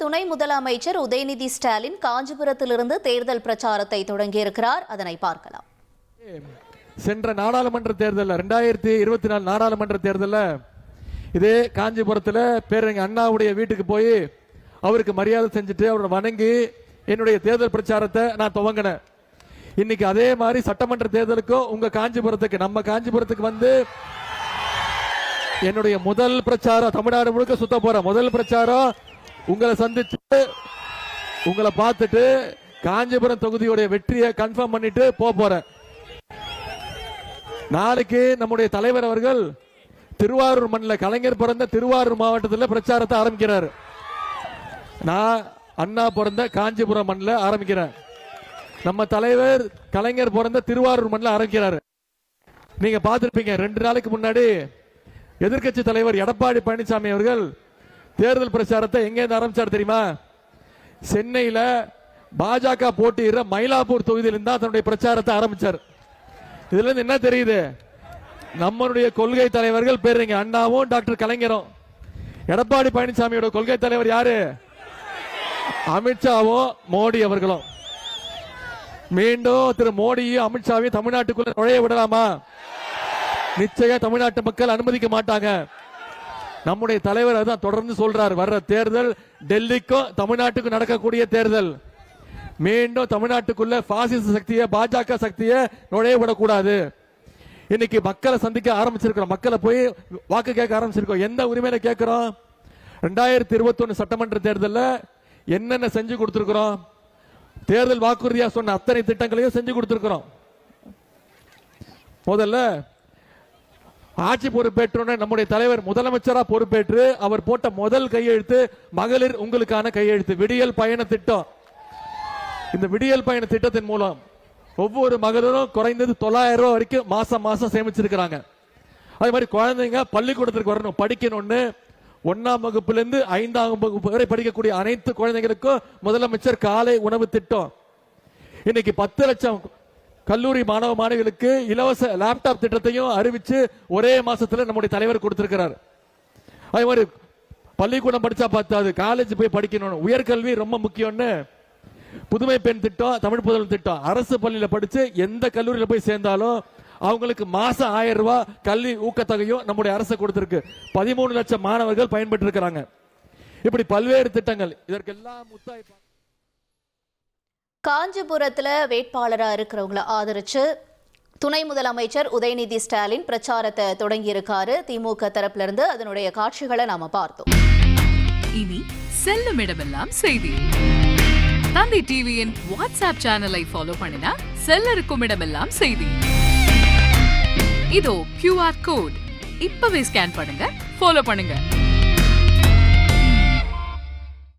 துணை முதலமைச்சர் உதயநிதி ஸ்டாலின் காஞ்சிபுரத்திலிருந்து தேர்தல் பிரச்சாரத்தை தொடங்கியிருக்கிறார். அதனை பார்க்கலாம். சென்ற நாடாளுமன்ற தேர்தல் 2024 நாடாளுமன்ற தேர்தலில் இதே காஞ்சிபுரத்தில் பேரறிஞர் அண்ணாவுடைய வீட்டுக்கு போய் அவருக்கு மரியாதை செஞ்சுட்டு அவரை வணங்கி என்னுடைய தேர்தல் பிரச்சாரத்தை நான் துவங்கினேன். இன்னைக்கு அதே மாதிரி சட்டமன்ற தேர்தலுக்கும் உங்க காஞ்சிபுரத்துக்கு நம்ம காஞ்சிபுரத்துக்கு வந்து என்னுடைய முதல் பிரச்சாரம் தமிழ்நாடு முழுக்க சுத்த போற முதல் பிரச்சாரம் உங்களை சந்திச்சு உங்களை பார்த்துட்டு காஞ்சிபுரம் தொகுதியுடைய வெற்றியை கன்ஃபார்ம் பண்ணிட்டு போறேன். நாளைக்கு நம்முடைய தலைவர் அவர்கள் திருவாரூர் மண்ணில் கலைஞர் பிறந்த திருவாரூர் மாவட்டத்தில் பிரச்சாரத்தை ஆரம்பிக்கிறார். நான் அண்ணா பிறந்த காஞ்சிபுரம் மண்ணில் ஆரம்பிக்கிறேன். நம்ம தலைவர் கலைஞர் பிறந்த திருவாரூர் மண்ணில் ஆரம்பிக்கிறார். நீங்க பார்த்திருப்பீங்க 2 நாளைக்கு முன்னாடி எதிர்கட்சி தலைவர் எடப்பாடி பழனிசாமி அவர்கள் தேர்தல் பிரச்சாரத்தை எங்க இருந்து ஆரம்பிச்சார் தெரியுமா? சென்னையில பாஜக போட்டியிடுற மயிலாப்பூர் தொகுதியில் தான் தன்னுடைய பிரச்சாரத்தை ஆரம்பிச்சார். இதுல இருந்து என்ன தெரியுது? நம்மளுடைய கொள்கை தலைவர்கள் பேருங்க அண்ணாவும் டாக்டர் கலைஞரும். எடப்பாடி பழனிசாமியோட கொள்கை தலைவர் யாரு? அமித்ஷாவும் மோடி அவர்களும். மீண்டும் திரு மோடியும் அமித்ஷாவையும் தமிழ்நாட்டுக்குள்ள நுழைய விடலாமா? நிச்சயம் தமிழ்நாட்டு மக்கள் அனுமதிக்க மாட்டாங்க. நம்முடைய தலைவர் அதான் தொடர்ந்து சொல்றார். வர்ற தேர்தல் டெல்லிக்கும் தமிழ்நாட்டுக்கும் நடக்கக்கூடிய தேர்தல். மீண்டும் தமிழ்நாட்டுக்குள்ள பாசிச சக்தியை பாஜக சக்தியை நுழைய விடக்கூடாது. இன்னைக்கு மக்களை சந்திக்க ஆரம்பிச்சிருக்கிறோம். மக்களை போய் வாக்கு கேட்க ஆரம்பிச்சிருக்கோம். எந்த உரிமையில கேட்கிறோம்? 2021 சட்டமன்ற தேர்தலில் என்னென்ன செஞ்சு கொடுத்திருக்கிறோம்? தேர்தல் வாக்குறுதியா சொன்ன அத்தனை திட்டங்களையும் செஞ்சு கொடுத்திருக்கிறோம். முதல்ல ஆட்சி பொறுப்பேற்ற நம்முடைய தலைவர் முதலமைச்சரா பொறுப்பேற்று அவர் போட்ட முதல் கையெழுத்து மகளிர் உங்களுக்கான கையெழுத்து விடியல் பயண திட்டம். இந்த விடியல் பயண திட்டத்தின் மூலம் ஒவ்வொரு மகளிரும் குறைந்தது 900 ரூபாய் வரைக்கும் மாசம் மாசம் சேமிச்சிருக்கிறாங்க. அதே மாதிரி குழந்தைங்க பள்ளிக்கூடத்திற்கு வரணும், படிக்கணும்னு 1ஆம் வகுப்பிலிருந்து 5ஆம் வகுப்பு வரை படிக்கக்கூடிய அனைத்து குழந்தைகளுக்கும் முதலமைச்சர் காலை உணவு திட்டம். இன்னைக்கு 10 லட்சம் கல்லூரி மாணவ மாணவிகளுக்கு இலவச லேப்டாப் திட்டத்தையும் அறிவிச்சு ஒரே மாசத்துல நம்முடைய தலைவர் கொடுத்திருக்கிறார். அதே மாதிரி பள்ளிக்கூடம் படிச்சா பார்த்தாது, காலேஜ் போய் படிக்கணும், உயர்கல்வி ரொம்ப முக்கியம்னு புதுமை பெண் திட்டம், தமிழ் புதல்வன் திட்டம். அரசு பள்ளியில படிச்சு எந்த கல்லூரியில போய் சேர்ந்தாலும் அவங்களுக்கு மாசம் 1000 ரூபாய் கல்வி ஊக்கத்தொகையும் நம்முடைய அரசு கொடுத்திருக்கு. 13 லட்சம் மாணவர்கள் பயன்பெற்று இருக்கிறாங்க. இப்படி பல்வேறு திட்டங்கள். இதற்கெல்லாம் முத்தாய்ப்பு. காஞ்சிபுரத்தில் வேட்பாளராக இருக்கிறவங்களை ஆதரிச்சு துணை முதலமைச்சர் உதயநிதி ஸ்டாலின் பிரச்சாரத்தை தொடங்கியிருக்காரு. திமுக தரப்புல இருந்து அதனுடைய காட்சிகளை நாம பார்த்தோம். இனி செல்லும் இடமெல்லாம் செய்தி. தந்தி டிவியின் வாட்ஸ்அப் சேனலை ஃபாலோ பண்ணினா செல்ல இருக்கும் இடமெல்லாம் செய்தி. இதோ QR கோட் இப்பவே ஸ்கேன் பண்ணுங்க, ஃபாலோ பண்ணுங்க.